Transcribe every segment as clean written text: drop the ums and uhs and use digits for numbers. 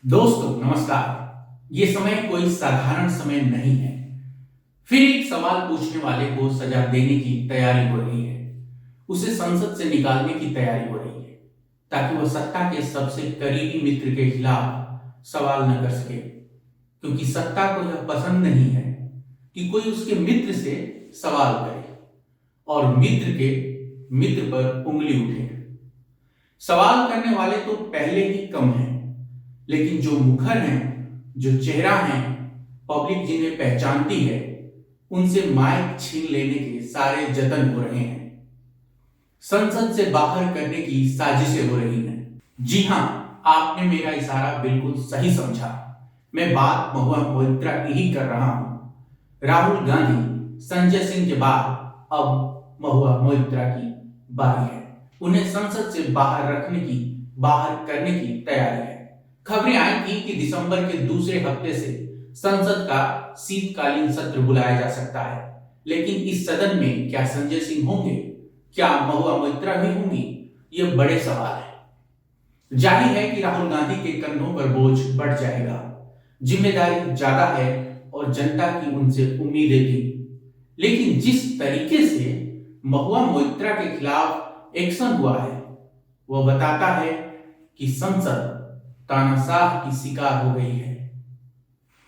दोस्तों नमस्कार। ये समय कोई साधारण समय नहीं है। फिर एक सवाल पूछने वाले को सजा देने की तैयारी हो रही है। उसे संसद से निकालने की तैयारी हो रही है ताकि वह सत्ता के सबसे करीबी मित्र के खिलाफ सवाल न कर सके, क्योंकि सत्ता को यह पसंद नहीं है कि कोई उसके मित्र से सवाल करे और मित्र के मित्र पर उंगली उठे। सवाल करने वाले तो पहले ही कम हैं, लेकिन जो मुखर हैं, जो चेहरा हैं, पब्लिक जिन्हें पहचानती है, उनसे माइक छीन लेने के सारे जतन हो रहे हैं। संसद से बाहर करने की साजिशें हो रही हैं। जी हां, आपने मेरा इशारा बिल्कुल सही समझा। मैं बात महुआ मोइत्रा की ही कर रहा हूं। राहुल गांधी, संजय सिंह के बाद अब महुआ मोइत्रा की बारी है। उन्हें संसद से बाहर करने की तैयारी है। खबरें आई थी कि दिसंबर के दूसरे हफ्ते से संसद का शीतकालीन सत्र बुलाया जा सकता है, लेकिन इस सदन में क्या संजय सिंह होंगे, क्या महुआ मोइत्रा भी होंगी, ये बड़े सवाल है। जाहिर है कि राहुल गांधी के कंधों पर बोझ बढ़ जाएगा। जिम्मेदारी ज्यादा है और जनता की उनसे उम्मीदें थी, लेकिन जिस तरीके से महुआ मोइत्रा के खिलाफ एक्शन हुआ है, वह बताता है कि संसद तानाशाह की शिकार हो गई है।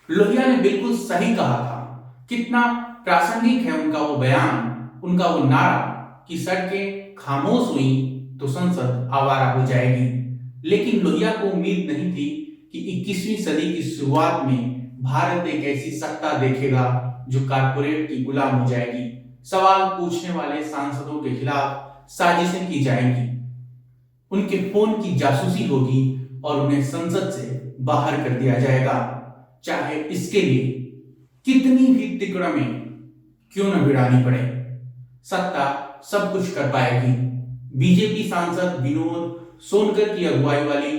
लोहिया ने बिल्कुल सही कहा था। कितना प्रासंगिक है उनका वो बयान, उनका वो नारा कि सड़कें खामोश हुई तो संसद आवारा हो जाएगी। लेकिन लोहिया को उम्मीद नहीं थी कि 21वीं सदी की शुरुआत में भारत एक ऐसी सत्ता देखेगा जो कारपोरेट की गुलाम हो जाएगी। सवाल पूछने वाले सांसदों के खिलाफ साजिशें की जाएंगी, उनके फोन की जासूसी होगी और उन्हें संसद से बाहर कर दिया जाएगा, चाहे इसके लिए कितनी भी तिकड़में क्यों न भिड़ानी पड़े। सत्ता सब कुछ कर पाएगी। बीजेपी सांसद विनोद सोनकर की अगुवाई वाली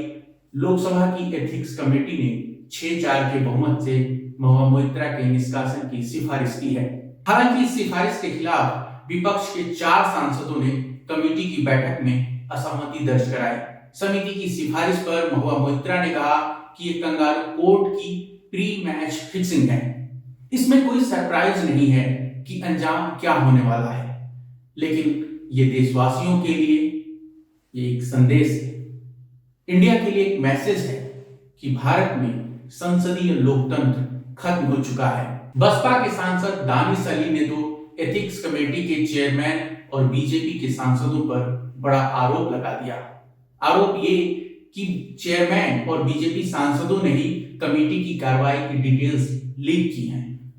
लोकसभा की एथिक्स कमेटी ने 6-4 के बहुमत से महुआ मोइत्रा के निष्कासन की सिफारिश की है। हालांकि इस सिफारिश के खिलाफ विपक्ष के 4 सांसदों ने कमेटी की बैठक में असहमति दर्ज कराई। समिति की सिफारिश पर महुआ मोइत्रा ने कहा कि ये कंगारू कोर्ट की प्री मैच फिक्सिंग है। इसमें कोई सरप्राइज नहीं है कि अंजाम क्या होने वाला है, लेकिन ये देशवासियों के लिए ये एक संदेश है, इंडिया के लिए एक मैसेज है कि भारत में संसदीय लोकतंत्र खत्म हो चुका है। बसपा के सांसद दानिश अली ने तो एथिक्स कमेटी के चेयरमैन और बीजेपी के सांसदों पर बड़ा आरोप लगा दिया। आरोप ये कि चेयरमैन और बीजेपी सांसदों ने ही कमेटी की कार्रवाई की डिटेल्स लीक की हैं,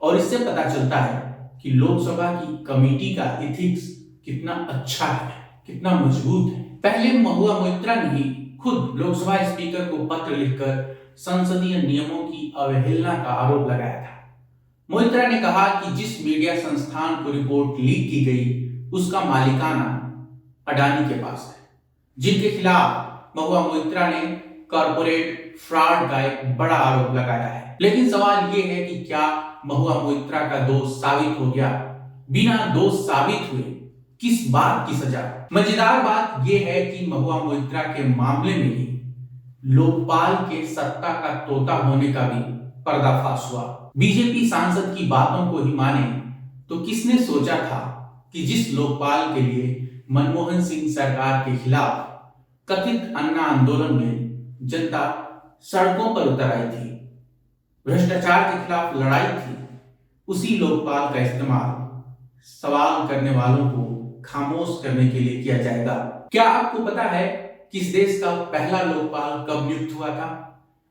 और इससे पता चलता है कि लोकसभा की कमेटी का एथिक्स कितना अच्छा है, कितना मजबूत है। पहले महुआ मोइत्रा ने ही खुद लोकसभा स्पीकर को पत्र लिखकर संसदीय नियमों की अवहेलना का आरोप लगाया था। मोइत्रा ने कहा कि जिस मीडिया संस्थान को रिपोर्ट लीक की गई उसका मालिकाना अडानी के पास है, जिनके खिलाफ महुआ मोइत्रा ने कॉर्पोरेट फ्रॉड का एक बड़ा आरोप लगाया है। लेकिन सवाल यह है कि क्या महुआ मोइत्रा का दोष साबित हो गया? बिना दोष साबित हुए किस बात की सजा? मजेदार बात यह है कि महुआ मोइत्रा के मामले में ही लोकपाल के सत्ता का तोता होने का भी पर्दाफाश हुआ। बीजेपी सांसद की बातों को ही माने तो किसने सोचा था कि जिस लोकपाल के लिए मनमोहन सिंह सरकार के खिलाफ कथित अन्ना आंदोलन में जनता सड़कों पर उतर आई थी, भ्रष्टाचार के खिलाफ लड़ाई थी, उसी लोकपाल का इस्तेमाल सवाल करने वालों को खामोश करने के लिए किया जाएगा। क्या आपको पता है कि इस देश का पहला लोकपाल कब नियुक्त हुआ था?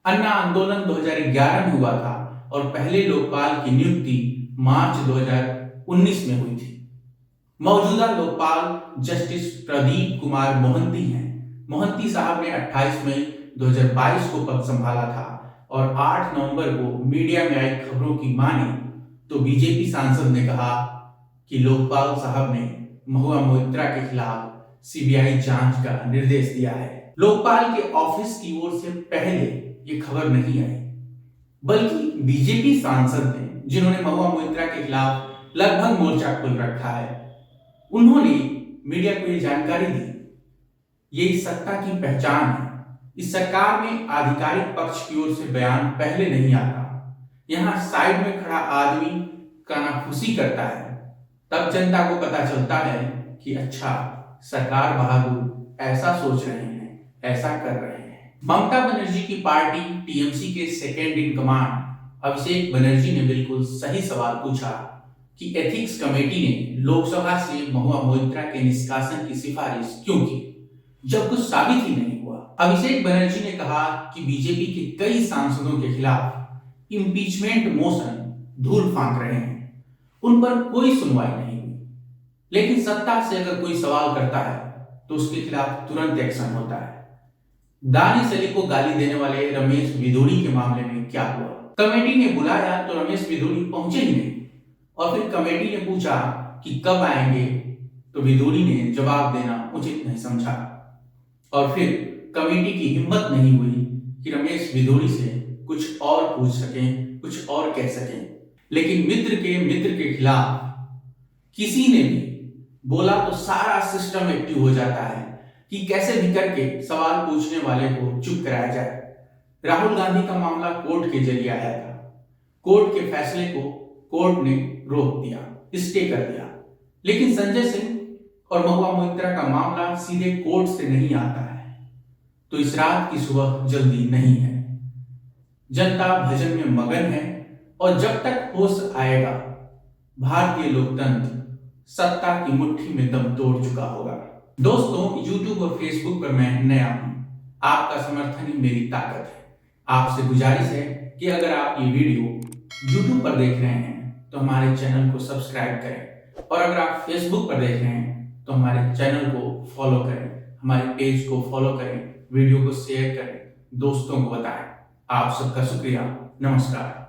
अन्ना आंदोलन 2011 में हुआ था और पहले लोकपाल की नियुक्ति मार्च 2019 में हुई थी। मौजूदा लोकपाल जस्टिस प्रदीप कुमार मोहंती हैं। मोहंती साहब ने 28 मई 2022 को पद संभाला था और 8 नवंबर को मीडिया में आई खबरों की माने तो बीजेपी सांसद ने कहा कि लोकपाल साहब ने महुआ मोइत्रा के खिलाफ सीबीआई जांच का निर्देश दिया है। लोकपाल के ऑफिस की ओर से पहले ये खबर नहीं आई, बल्कि बीजेपी सांसद ने, जिन्होंने महुआ मोइत्रा के खिलाफ लगभग मोर्चा खोल रखा है, उन्होंने मीडिया को ये जानकारी दी। ये इस सत्ता की पहचान है इस सरकार में आधिकारिक पक्ष की ओर से बयान पहले नहीं आता। यहाँ साइड में खड़ा आदमी कानाफूसी करता है, तब जनता को पता चलता है कि अच्छा, सरकार बहादुर ऐसा सोच रहे हैं, ऐसा कर रहे हैं। ममता बनर्जी की पार्टी टीएमसी के second in command Abhishek Banerjee ने बिल्कुल सही सवाल पूछा कि एथिक्स कमेटी ने लोकसभा से महुआ मोइत्रा के निष्कासन की सिफारिश क्यों की, जब कुछ साबित ही नहीं हुआ। अभिषेक बनर्जी ने कहा कि बीजेपी के कई सांसदों के खिलाफ इम्पीचमेंट मोशन धूल फांक रहे हैं, उन पर कोई सुनवाई नहीं हुई। लेकिन सत्ता से अगर कोई सवाल करता है तो उसके खिलाफ तुरंत एक्शन होता है। दानिश अली को गाली देने वाले रमेश भिदोड़ी के मामले में क्या हुआ? कमेटी ने बुलाया तो रमेश भिदोड़ी पहुंचे ही नहीं, और फिर कमेटी ने पूछा कि कब आएंगे, तो भिदोड़ी ने जवाब देना उचित नहीं समझा। और फिर कमेटी की हिम्मत नहीं हुई कि रमेश भिदोड़ी से कुछ और पूछ सकें, कुछ और कह सकें। लेकिन मित्र के खिलाफ किसी ने भी बोला तो सारा सिस्टम एक्टिव हो जाता है कि कैसे भी करके सवाल पूछने वाले को चुप कराया जाए। राहुल गांधी का मामला कोर्ट के जरिए आया था। कोर्ट के फैसले को कोर्ट ने रोक दिया, स्टे कर दिया। लेकिन संजय सिंह और महुआ मोइत्रा का मामला सीधे कोर्ट से नहीं आता है, तो इस रात की सुबह जल्दी नहीं है। जनता भजन में मगन है, और जब तक होश आएगा भारतीय लोकतंत्र सत्ता की मुट्ठी में दम तोड़ चुका होगा। दोस्तों, YouTube और Facebook पर मैं नया हूं, आपका समर्थन ही मेरी ताकत है। आपसे गुजारिश है कि अगर आप ये वीडियो YouTube पर देख रहे हैं तो हमारे चैनल को सब्सक्राइब करें, और अगर आप Facebook पर देख रहे हैं तो हमारे चैनल को फॉलो करें, हमारे पेज को फॉलो करें, वीडियो को शेयर करें, दोस्तों को बताएं। आप सबका शुक्रिया। नमस्कार।